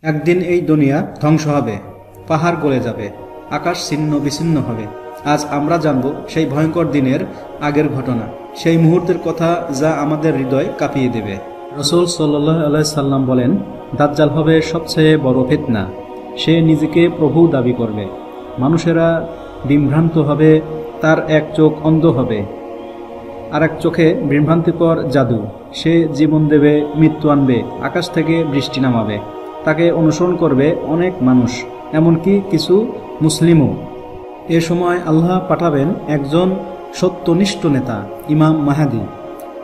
একদিন এই দুনিয়া ধ্বংস হবে, পাহাড় গলে যাবে, আকাশ ছিন্ন বিচ্ছিন্ন হবে। আজ আমরা জানব সেই ভয়ঙ্কর দিনের আগের ঘটনা, সেই মুহূর্তের কথা যা আমাদের হৃদয় কাঁপিয়ে দেবে। রাসূল সাল্লাল্লাহু আলাইহি সাল্লাম বলেন, দাজ্জাল হবে সবচেয়ে বড় ফিতনা। সে নিজেকে প্রভু দাবি করবে, মানুষেরা বিভ্রান্ত হবে, তার এক চোখ অন্ধ হবে, আর এক চোখে বিভ্রান্তিকর জাদু। সে জীবন দেবে, মৃত্যু আনবে, আকাশ থেকে বৃষ্টি নামাবে। তাকে অনুসরণ করবে অনেক মানুষ, এমনকি কিছু মুসলিমও। এ সময় আল্লাহ পাঠাবেন একজন সত্যনিষ্ঠ নেতা, ইমাম মাহদী।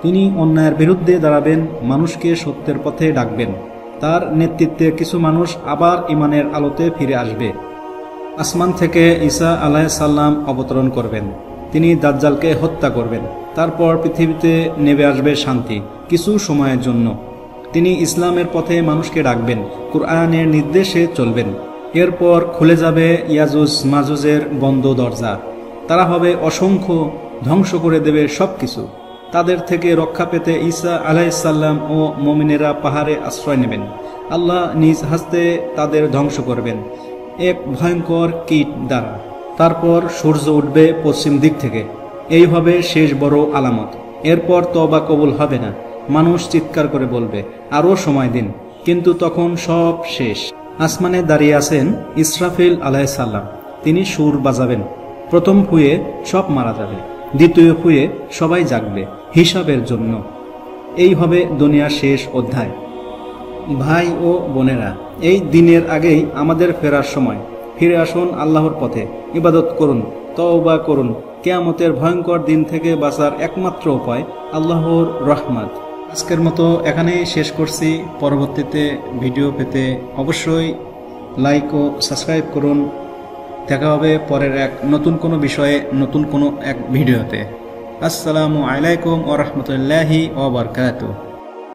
তিনি অন্যায়ের বিরুদ্ধে দাঁড়াবেন, মানুষকে সত্যের পথে ডাকবেন। তার নেতৃত্বে কিছু মানুষ আবার ইমানের আলোতে ফিরে আসবে। আসমান থেকে ঈসা আলাইহিস সালাম অবতরণ করবেন। তিনি দাজ্জালকে হত্যা করবেন। তারপর পৃথিবীতে নেমে আসবে শান্তি, কিছু সময়ের জন্য। তিনি ইসলামের পথে মানুষকে ডাকবেন, কুরআনের নির্দেশে চলবেন। এরপর খুলে যাবে ইয়াজুজ মাজুজের বন্ধ দরজা। তারা হবে অসংখ্য, ধ্বংস করে দেবে সবকিছু। তাদের থেকে রক্ষা পেতে ঈসা আলাইহিস সালাম ও মুমিনেরা পাহাড়ে আশ্রয় নেবেন। আল্লাহ নিজ হস্তে তাদের ধ্বংস করবেন এক ভয়ঙ্কর কীট দ্বারা। তারপর সূর্য উঠবে পশ্চিম দিক থেকে। এই হবে শেষ বড় আলামত। এরপর তওবা কবুল হবে না। মানুষ চিৎকার করে বলবে, আরও সময় দিন। কিন্তু তখন সব শেষ। আসমানে দাঁড়িয়ে আছেন ইসরাফিল আলাইহিস সালাম। তিনি সুর বাজাবেন। প্রথম ফুঁয়ে সব মারা যাবে, দ্বিতীয় ফুঁয়ে সবাই জাগবে হিসাবের জন্য। এই হবে দুনিয়ার শেষ অধ্যায়। ভাই ও বোনেরা, এই দিনের আগেই আমাদের ফেরার সময়। ফিরে আসুন আল্লাহর পথে, ইবাদত করুন, তওবা করুন। কিয়ামতের ভয়ঙ্কর দিন থেকে বাঁচার একমাত্র উপায় আল্লাহর রহমত। আজকের মতো এখানেই শেষ করছি। পরবর্তীতে ভিডিও পেতে অবশ্যই লাইক ও সাবস্ক্রাইব করুন। দেখা হবে পরের এক নতুন কোনো বিষয়ে, নতুন কোনো এক ভিডিওতে। আসসালামু আলাইকুম ওয়া রাহমাতুল্লাহি ওয়া বারাকাতুহু।